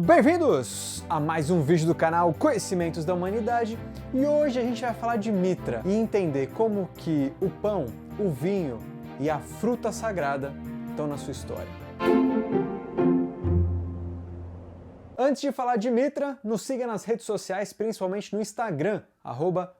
Bem-vindos a mais um vídeo do canal Conhecimentos da Humanidade, e hoje a gente vai falar de Mitra e entender como que o pão, o vinho e a fruta sagrada estão na sua história. Antes de falar de Mitra, nos siga nas redes sociais, principalmente no Instagram,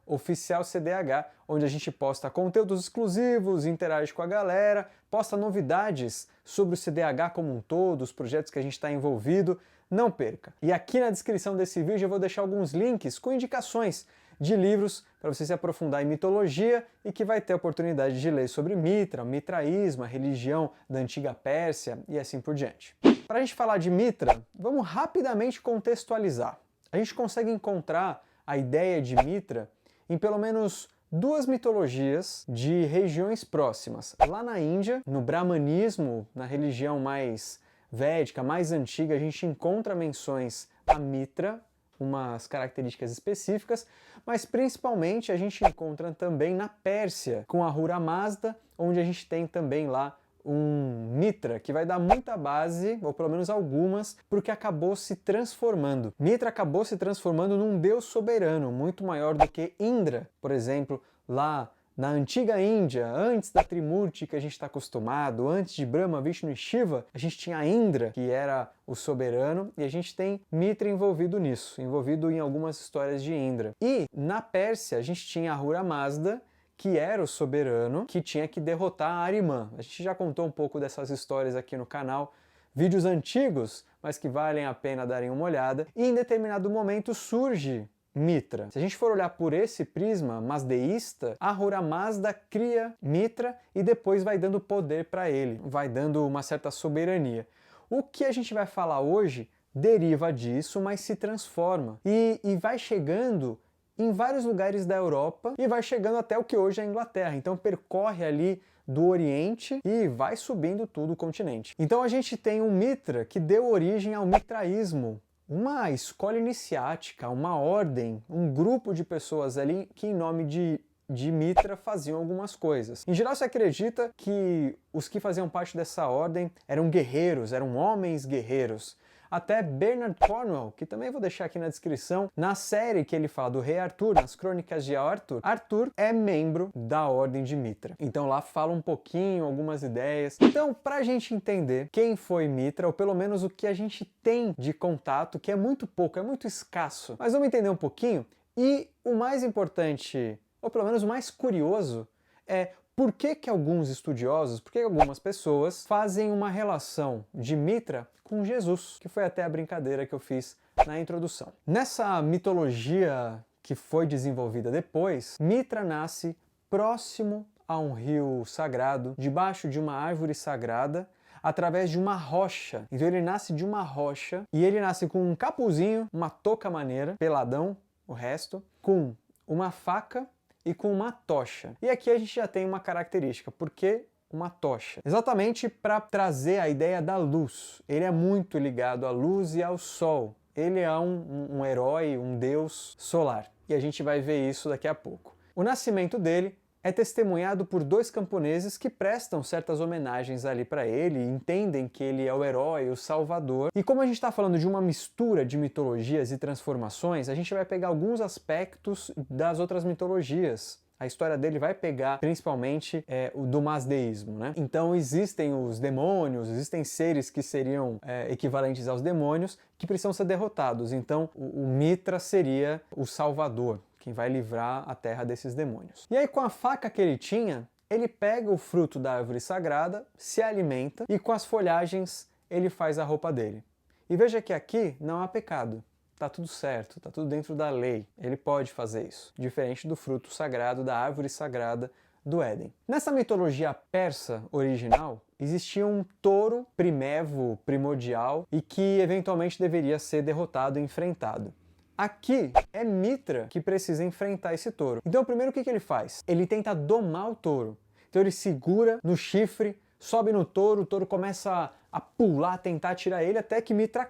@oficialcdh, onde a gente posta conteúdos exclusivos, interage com a galera, posta novidades sobre o CDH como um todo, os projetos que a gente está envolvido. Não perca! E aqui na descrição desse vídeo eu vou deixar alguns links com indicações de livros para você se aprofundar em mitologia e que vai ter a oportunidade de ler sobre Mitra, o mitraísmo, a religião da antiga Pérsia e assim por diante. Para a gente falar de Mitra, vamos rapidamente contextualizar. A gente consegue encontrar a ideia de Mitra em pelo menos duas mitologias de regiões próximas. Lá na Índia, no Brahmanismo, na religião mais védica, mais antiga, a gente encontra menções a Mitra, umas características específicas, mas principalmente a gente encontra também na Pérsia, com Ahura Mazda, onde a gente tem também lá um Mitra, que vai dar muita base, ou pelo menos algumas, porque acabou se transformando. Mitra acabou se transformando num deus soberano, muito maior do que Indra, por exemplo, lá na antiga Índia, antes da Trimurti que a gente está acostumado, antes de Brahma, Vishnu e Shiva, a gente tinha Indra, que era o soberano, e a gente tem Mitra envolvido nisso, envolvido em algumas histórias de Indra. E na Pérsia a gente tinha Ahura Mazda, que era o soberano, que tinha que derrotar Ahriman. A gente já contou um pouco dessas histórias aqui no canal, vídeos antigos, mas que valem a pena darem uma olhada, e em determinado momento surge Mitra. Se a gente for olhar por esse prisma mazdeísta, Ahura Mazda cria Mitra e depois vai dando poder para ele, vai dando uma certa soberania. O que a gente vai falar hoje deriva disso, mas se transforma e vai chegando em vários lugares da Europa e vai chegando até o que hoje é a Inglaterra. Então percorre ali do Oriente e vai subindo todo o continente. Então a gente tem um Mitra que deu origem ao mitraísmo, uma escola iniciática, uma ordem, um grupo de pessoas ali que em nome de Mitra faziam algumas coisas. Em geral se acredita que os que faziam parte dessa ordem eram guerreiros, eram homens guerreiros. Até Bernard Cornwell, que também vou deixar aqui na descrição, na série que ele fala do rei Arthur, nas crônicas de Arthur, Arthur é membro da Ordem de Mitra. Então lá fala um pouquinho, algumas ideias. Então, pra gente entender quem foi Mitra, ou pelo menos o que a gente tem de contato, que é muito pouco, é muito escasso, mas vamos entender um pouquinho, e o mais importante, ou pelo menos o mais curioso, é por que que alguns estudiosos, por que algumas pessoas fazem uma relação de Mitra com Jesus, que foi até a brincadeira que eu fiz na introdução. Nessa mitologia que foi desenvolvida depois, Mitra nasce próximo a um rio sagrado, debaixo de uma árvore sagrada, através de uma rocha. Então ele nasce de uma rocha, e ele nasce com um capuzinho, uma touca maneira, peladão, o resto, com uma faca e com uma tocha. E aqui a gente já tem uma característica, porque uma tocha? Exatamente para trazer a ideia da luz. Ele é muito ligado à luz e ao sol. Ele é um herói, um deus solar. E a gente vai ver isso daqui a pouco. O nascimento dele é testemunhado por dois camponeses que prestam certas homenagens ali para ele, entendem que ele é o herói, o salvador. E como a gente está falando de uma mistura de mitologias e transformações, a gente vai pegar alguns aspectos das outras mitologias. A história dele vai pegar principalmente o do mazdeísmo, né? Então existem os demônios, existem seres que seriam equivalentes aos demônios que precisam ser derrotados. Então o Mitra seria o salvador, quem vai livrar a terra desses demônios. E aí com a faca que ele tinha, ele pega o fruto da árvore sagrada, se alimenta e com as folhagens ele faz a roupa dele. E veja que aqui não há pecado. Tá tudo certo, tá tudo dentro da lei. Ele pode fazer isso, diferente do fruto sagrado da árvore sagrada do Éden. Nessa mitologia persa original, existia um touro primevo, primordial, e que eventualmente deveria ser derrotado e enfrentado. Aqui é Mitra que precisa enfrentar esse touro. Então primeiro o que ele faz? Ele tenta domar o touro. Então ele segura no chifre, sobe no touro, o touro começa a pular, tentar tirar ele, até que Mitra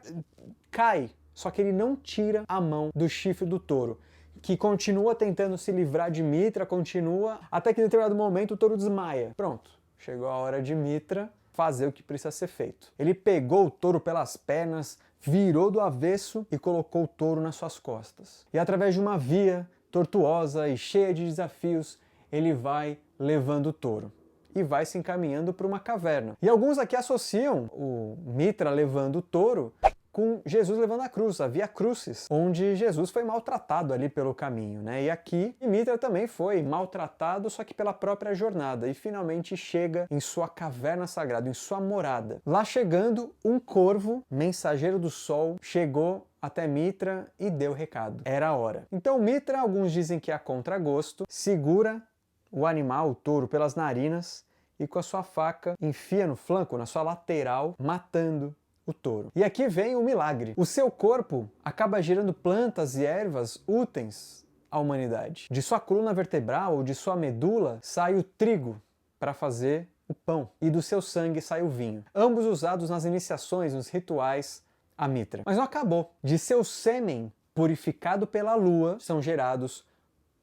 cai. Só que ele não tira a mão do chifre do touro, que continua tentando se livrar de Mitra, continua, até que em determinado momento o touro desmaia. Pronto, chegou a hora de Mitra fazer o que precisa ser feito. Ele pegou o touro pelas pernas, virou do avesso e colocou o touro nas suas costas. E através de uma via tortuosa e cheia de desafios, ele vai levando o touro e vai se encaminhando para uma caverna. E alguns aqui associam o Mitra levando o touro com Jesus levando a cruz, a Via Crucis, onde Jesus foi maltratado ali pelo caminho, né? E aqui Mitra também foi maltratado, só que pela própria jornada, e finalmente chega em sua caverna sagrada, em sua morada. Lá chegando, um corvo, mensageiro do sol, chegou até Mitra e deu o recado. Era a hora. Então Mitra, alguns dizem que a contragosto, segura o animal, o touro, pelas narinas e com a sua faca enfia no flanco, na sua lateral, matando o touro. E aqui vem o milagre. O seu corpo acaba gerando plantas e ervas úteis à humanidade. De sua coluna vertebral ou de sua medula sai o trigo para fazer o pão e do seu sangue sai o vinho. Ambos usados nas iniciações, nos rituais a Mitra. Mas não acabou. De seu sêmen purificado pela lua são gerados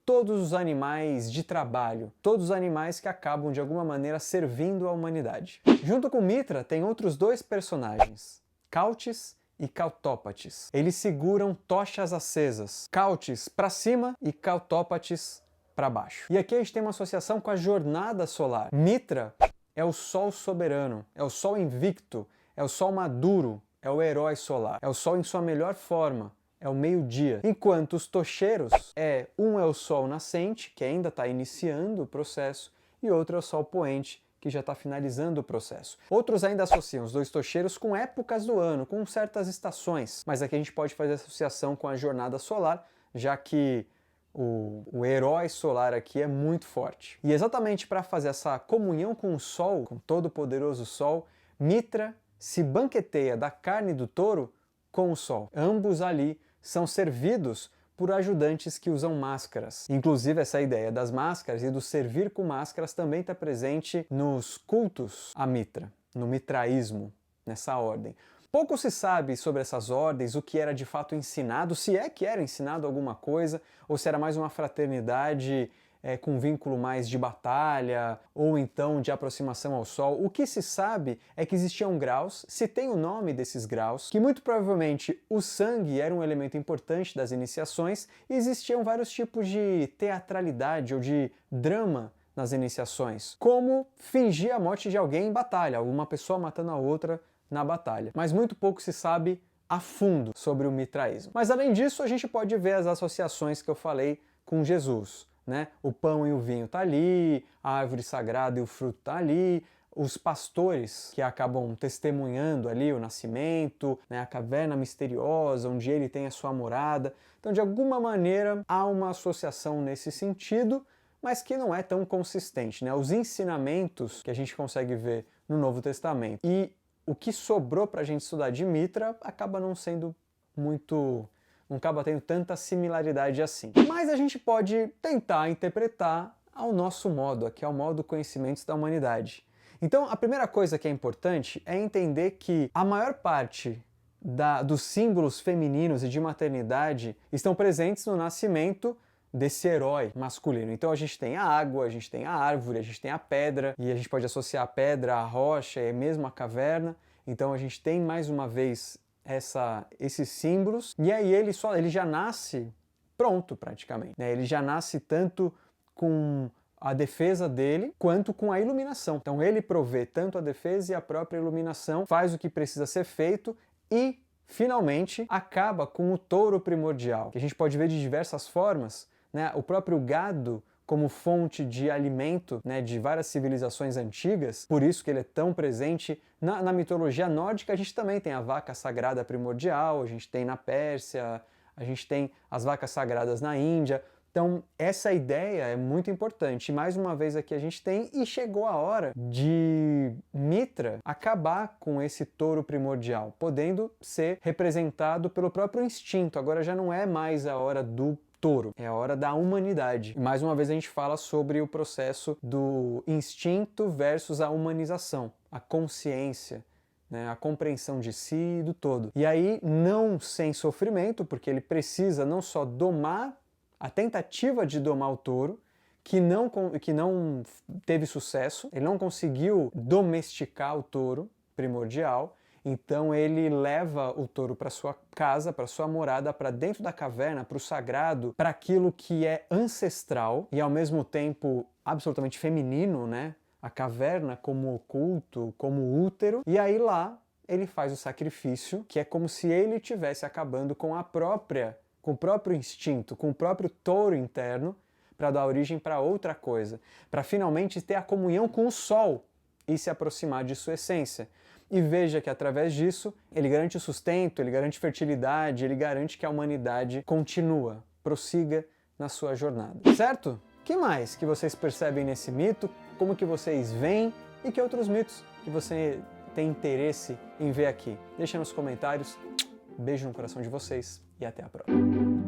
todos os animais de trabalho, todos os animais que acabam de alguma maneira servindo à humanidade. Junto com Mitra tem outros dois personagens, Caltis e Cautópates. Eles seguram tochas acesas, Caltis para cima e Cautópates para baixo. E aqui a gente tem uma associação com a jornada solar. Mitra é o sol soberano, é o sol invicto, é o sol maduro, é o herói solar, é o sol em sua melhor forma. É o meio-dia. Enquanto os tocheiros, um é o sol nascente, que ainda está iniciando o processo, e outro é o sol poente, que já está finalizando o processo. Outros ainda associam os dois tocheiros com épocas do ano, com certas estações, mas aqui a gente pode fazer associação com a jornada solar, já que o herói solar aqui é muito forte. E exatamente para fazer essa comunhão com o sol, com todo o poderoso sol, Mitra se banqueteia da carne do touro com o sol. Ambos ali são servidos por ajudantes que usam máscaras. Inclusive essa ideia das máscaras e do servir com máscaras também está presente nos cultos a Mitra, no mitraísmo, nessa ordem. Pouco se sabe sobre essas ordens, o que era de fato ensinado, se é que era ensinado alguma coisa, ou se era mais uma fraternidade com vínculo mais de batalha, ou então de aproximação ao sol. O que se sabe é que existiam graus, se tem o nome desses graus, que muito provavelmente o sangue era um elemento importante das iniciações, e existiam vários tipos de teatralidade ou de drama nas iniciações, como fingir a morte de alguém em batalha, uma pessoa matando a outra na batalha. Mas muito pouco se sabe a fundo sobre o mitraísmo. Mas além disso, a gente pode ver as associações que eu falei com Jesus. Né? O pão e o vinho tá ali, a árvore sagrada e o fruto tá ali, os pastores que acabam testemunhando ali o nascimento, né? A caverna misteriosa onde ele tem a sua morada. Então, de alguma maneira, há uma associação nesse sentido, mas que não é tão consistente, né? Os ensinamentos que a gente consegue ver no Novo Testamento e o que sobrou para a gente estudar de Mitra acaba não sendo muito... não acaba tendo tanta similaridade assim. Mas a gente pode tentar interpretar ao nosso modo, aqui ao modo Conhecimentos da Humanidade. Então, a primeira coisa que é importante é entender que a maior parte dos símbolos femininos e de maternidade estão presentes no nascimento desse herói masculino. Então a gente tem a água, a gente tem a árvore, a gente tem a pedra, e a gente pode associar a pedra à rocha e mesmo a caverna. Então a gente tem mais uma vez esses símbolos, e aí ele já nasce pronto praticamente, né? Ele já nasce tanto com a defesa dele quanto com a iluminação. Então ele provê tanto a defesa e a própria iluminação, faz o que precisa ser feito e finalmente acaba com o touro primordial, que a gente pode ver de diversas formas, né? O próprio gado como fonte de alimento, né, de várias civilizações antigas, por isso que ele é tão presente na mitologia nórdica. A gente também tem a vaca sagrada primordial, a gente tem na Pérsia, a gente tem as vacas sagradas na Índia. Então essa ideia é muito importante. E mais uma vez aqui a gente tem, e chegou a hora de Mitra acabar com esse touro primordial, podendo ser representado pelo próprio instinto. Agora já não é mais a hora do touro, é a hora da humanidade. E mais uma vez a gente fala sobre o processo do instinto versus a humanização, a consciência, né, a compreensão de si e do todo. E aí não sem sofrimento, porque ele precisa não só domar a tentativa de domar o touro, que não teve sucesso, ele não conseguiu domesticar o touro primordial, Então ele leva o touro para sua casa, para sua morada, para dentro da caverna, para o sagrado, para aquilo que é ancestral e ao mesmo tempo absolutamente feminino, né? A caverna como oculto, como útero. E aí lá ele faz o sacrifício, que é como se ele estivesse acabando com com o próprio instinto, com o próprio touro interno, para dar origem para outra coisa, para finalmente ter a comunhão com o sol e se aproximar de sua essência. E veja que através disso ele garante o sustento, ele garante fertilidade, ele garante que a humanidade continua, prossiga na sua jornada. Certo? O que mais que vocês percebem nesse mito? Como que vocês veem? E que outros mitos que você tem interesse em ver aqui? Deixa nos comentários. Beijo no coração de vocês e até a próxima.